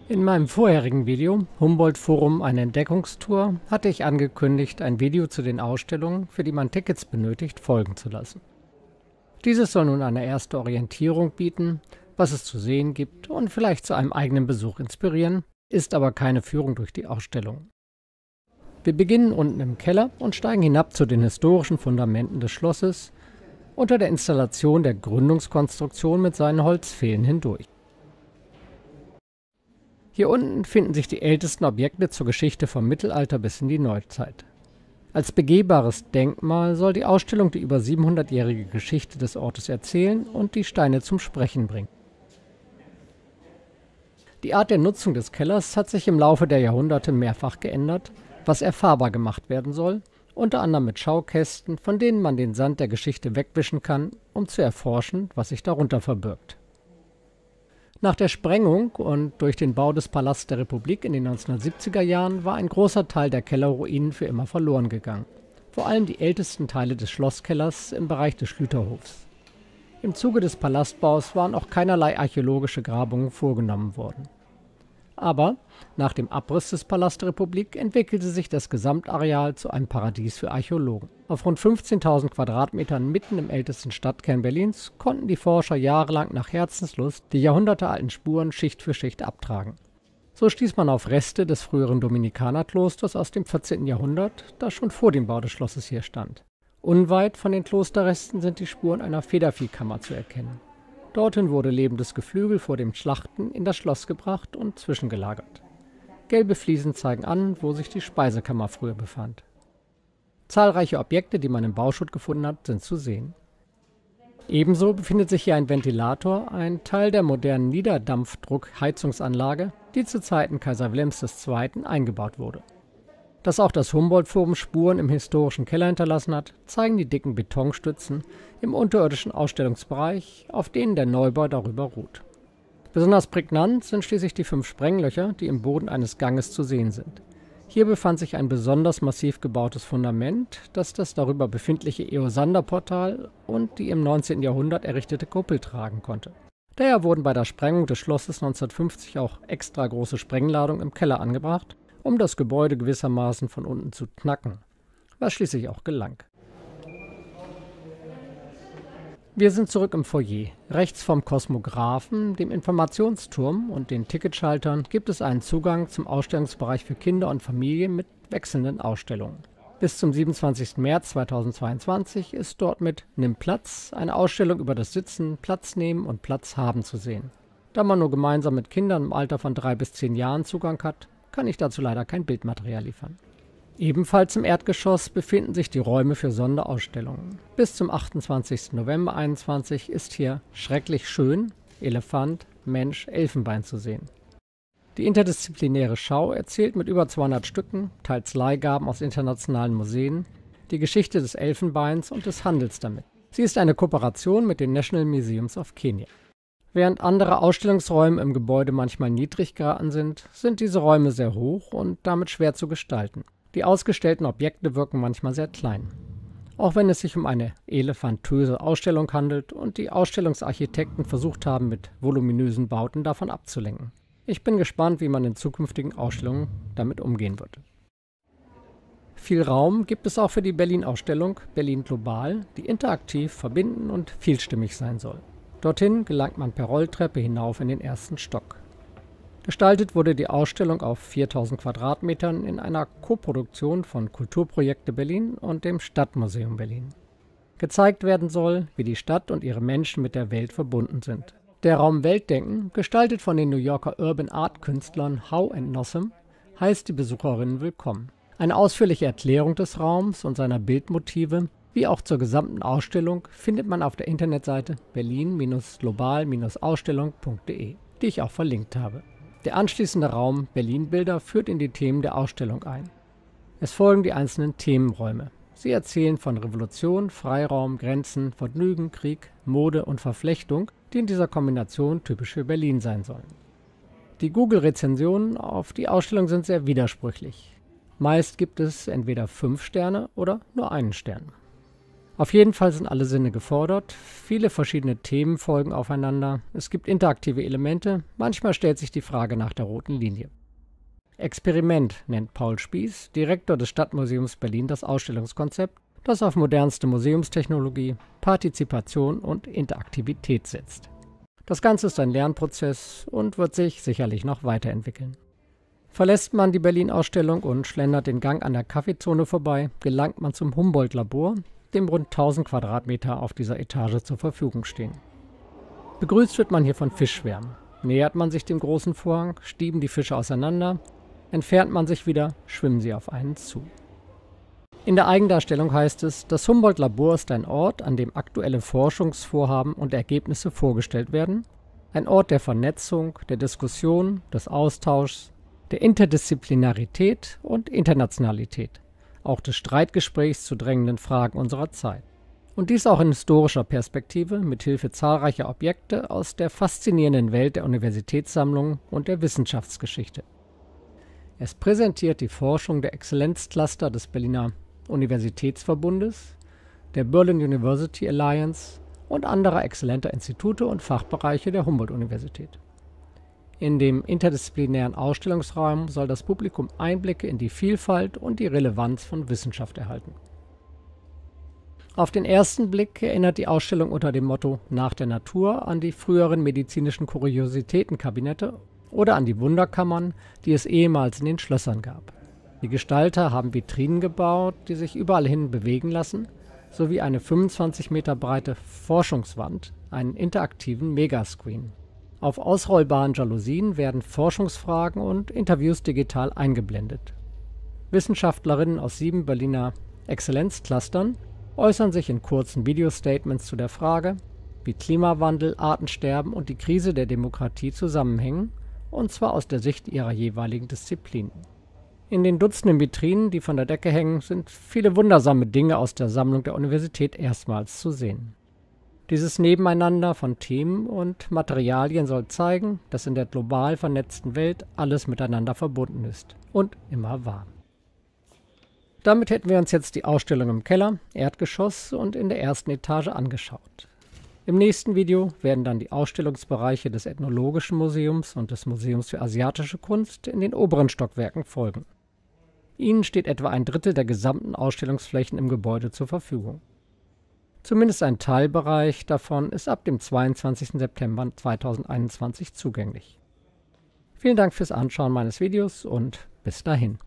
In meinem vorherigen Video, Humboldt-Forum eine Entdeckungstour, hatte ich angekündigt, ein Video zu den Ausstellungen, für die man Tickets benötigt, folgen zu lassen. Dieses soll nun eine erste Orientierung bieten, was es zu sehen gibt und vielleicht zu einem eigenen Besuch inspirieren, ist aber keine Führung durch die Ausstellung. Wir beginnen unten im Keller und steigen hinab zu den historischen Fundamenten des Schlosses, unter der Installation der Gründungskonstruktion mit seinen Holzpfählen hindurch. Hier unten finden sich die ältesten Objekte zur Geschichte vom Mittelalter bis in die Neuzeit. Als begehbares Denkmal soll die Ausstellung die über 700-jährige Geschichte des Ortes erzählen und die Steine zum Sprechen bringen. Die Art der Nutzung des Kellers hat sich im Laufe der Jahrhunderte mehrfach geändert, was erfahrbar gemacht werden soll, unter anderem mit Schaukästen, von denen man den Sand der Geschichte wegwischen kann, um zu erforschen, was sich darunter verbirgt. Nach der Sprengung und durch den Bau des Palasts der Republik in den 1970er Jahren war ein großer Teil der Kellerruinen für immer verloren gegangen. Vor allem die ältesten Teile des Schlosskellers im Bereich des Schlüterhofs. Im Zuge des Palastbaus waren auch keinerlei archäologische Grabungen vorgenommen worden. Aber nach dem Abriss des Palasts der Republik entwickelte sich das Gesamtareal zu einem Paradies für Archäologen. Auf rund 15.000 Quadratmetern mitten im ältesten Stadtkern Berlins konnten die Forscher jahrelang nach Herzenslust die jahrhundertealten Spuren Schicht für Schicht abtragen. So stieß man auf Reste des früheren Dominikanerklosters aus dem 14. Jahrhundert, das schon vor dem Bau des Schlosses hier stand. Unweit von den Klosterresten sind die Spuren einer Federviehkammer zu erkennen. Dorthin wurde lebendes Geflügel vor dem Schlachten in das Schloss gebracht und zwischengelagert. Gelbe Fliesen zeigen an, wo sich die Speisekammer früher befand. Zahlreiche Objekte, die man im Bauschutt gefunden hat, sind zu sehen. Ebenso befindet sich hier ein Ventilator, ein Teil der modernen Niederdampfdruckheizungsanlage, die zu Zeiten Kaiser Wilhelms II. Eingebaut wurde. Dass auch das Humboldt-Forum Spuren im historischen Keller hinterlassen hat, zeigen die dicken Betonstützen im unterirdischen Ausstellungsbereich, auf denen der Neubau darüber ruht. Besonders prägnant sind schließlich die 5 Sprenglöcher, die im Boden eines Ganges zu sehen sind. Hier befand sich ein besonders massiv gebautes Fundament, das das darüber befindliche Eosander-Portal und die im 19. Jahrhundert errichtete Kuppel tragen konnte. Daher wurden bei der Sprengung des Schlosses 1950 auch extra große Sprengladungen im Keller angebracht, um das Gebäude gewissermaßen von unten zu knacken, was schließlich auch gelang. Wir sind zurück im Foyer. Rechts vom Kosmographen, dem Informationsturm und den Ticketschaltern gibt es einen Zugang zum Ausstellungsbereich für Kinder und Familien mit wechselnden Ausstellungen. Bis zum 27. März 2022 ist dort mit Nimm Platz eine Ausstellung über das Sitzen, Platz nehmen und Platz haben zu sehen. Da man nur gemeinsam mit Kindern im Alter von 3 bis 10 Jahren Zugang hat, kann ich dazu leider kein Bildmaterial liefern. Ebenfalls im Erdgeschoss befinden sich die Räume für Sonderausstellungen. Bis zum 28. November 2021 ist hier Schrecklich schön, Elefant, Mensch, Elfenbein zu sehen. Die interdisziplinäre Schau erzählt mit über 200 Stücken, teils Leihgaben aus internationalen Museen, die Geschichte des Elfenbeins und des Handels damit. Sie ist eine Kooperation mit den National Museums of Kenya. Während andere Ausstellungsräume im Gebäude manchmal niedrig geraten sind, sind diese Räume sehr hoch und damit schwer zu gestalten. Die ausgestellten Objekte wirken manchmal sehr klein. Auch wenn es sich um eine elefantöse Ausstellung handelt und die Ausstellungsarchitekten versucht haben, mit voluminösen Bauten davon abzulenken. Ich bin gespannt, wie man in zukünftigen Ausstellungen damit umgehen wird. Viel Raum gibt es auch für die Berlin-Ausstellung Berlin Global, die interaktiv, verbinden und vielstimmig sein soll. Dorthin gelangt man per Rolltreppe hinauf in den ersten Stock. Gestaltet wurde die Ausstellung auf 4000 Quadratmetern in einer Koproduktion von Kulturprojekte Berlin und dem Stadtmuseum Berlin. Gezeigt werden soll, wie die Stadt und ihre Menschen mit der Welt verbunden sind. Der Raum Weltdenken, gestaltet von den New Yorker Urban Art Künstlern Howe and Nossum, heißt die Besucherinnen willkommen. Eine ausführliche Erklärung des Raums und seiner Bildmotive wie auch zur gesamten Ausstellung findet man auf der Internetseite berlin-global-ausstellung.de, die ich auch verlinkt habe. Der anschließende Raum Berlin-Bilder führt in die Themen der Ausstellung ein. Es folgen die einzelnen Themenräume. Sie erzählen von Revolution, Freiraum, Grenzen, Vergnügen, Krieg, Mode und Verflechtung, die in dieser Kombination typisch für Berlin sein sollen. Die Google-Rezensionen auf die Ausstellung sind sehr widersprüchlich. Meist gibt es entweder 5 Sterne oder nur einen Stern. Auf jeden Fall sind alle Sinne gefordert, viele verschiedene Themen folgen aufeinander, es gibt interaktive Elemente, manchmal stellt sich die Frage nach der roten Linie. Experiment nennt Paul Spieß, Direktor des Stadtmuseums Berlin, das Ausstellungskonzept, das auf modernste Museumstechnologie, Partizipation und Interaktivität setzt. Das Ganze ist ein Lernprozess und wird sich sicherlich noch weiterentwickeln. Verlässt man die Berlin-Ausstellung und schlendert den Gang an der Kaffeezone vorbei, gelangt man zum Humboldt-Labor, dem rund 1000 Quadratmeter auf dieser Etage zur Verfügung stehen. Begrüßt wird man hier von Fischschwärmen. Nähert man sich dem großen Vorhang, stieben die Fische auseinander, entfernt man sich wieder, schwimmen sie auf einen zu. In der Eigendarstellung heißt es, das Humboldt-Labor ist ein Ort, an dem aktuelle Forschungsvorhaben und Ergebnisse vorgestellt werden, ein Ort der Vernetzung, der Diskussion, des Austauschs, der Interdisziplinarität und Internationalität, auch des Streitgesprächs zu drängenden Fragen unserer Zeit. Und dies auch in historischer Perspektive mit Hilfe zahlreicher Objekte aus der faszinierenden Welt der Universitätssammlung und der Wissenschaftsgeschichte. Es präsentiert die Forschung der Exzellenzcluster des Berliner Universitätsverbundes, der Berlin University Alliance und anderer exzellenter Institute und Fachbereiche der Humboldt-Universität. In dem interdisziplinären Ausstellungsraum soll das Publikum Einblicke in die Vielfalt und die Relevanz von Wissenschaft erhalten. Auf den ersten Blick erinnert die Ausstellung unter dem Motto »Nach der Natur« an die früheren medizinischen Kuriositätenkabinette oder an die Wunderkammern, die es ehemals in den Schlössern gab. Die Gestalter haben Vitrinen gebaut, die sich überall hin bewegen lassen, sowie eine 25 Meter breite Forschungswand, einen interaktiven Megascreen. Auf ausrollbaren Jalousien werden Forschungsfragen und Interviews digital eingeblendet. Wissenschaftlerinnen aus 7 Berliner Exzellenzclustern äußern sich in kurzen Videostatements zu der Frage, wie Klimawandel, Artensterben und die Krise der Demokratie zusammenhängen, und zwar aus der Sicht ihrer jeweiligen Disziplinen. In den Dutzenden Vitrinen, die von der Decke hängen, sind viele wundersame Dinge aus der Sammlung der Universität erstmals zu sehen. Dieses Nebeneinander von Themen und Materialien soll zeigen, dass in der global vernetzten Welt alles miteinander verbunden ist und immer war. Damit hätten wir uns jetzt die Ausstellung im Keller, Erdgeschoss und in der ersten Etage angeschaut. Im nächsten Video werden dann die Ausstellungsbereiche des Ethnologischen Museums und des Museums für asiatische Kunst in den oberen Stockwerken folgen. Ihnen steht etwa ein Drittel der gesamten Ausstellungsflächen im Gebäude zur Verfügung. Zumindest ein Teilbereich davon ist ab dem 22. September 2021 zugänglich. Vielen Dank fürs Anschauen meines Videos und bis dahin.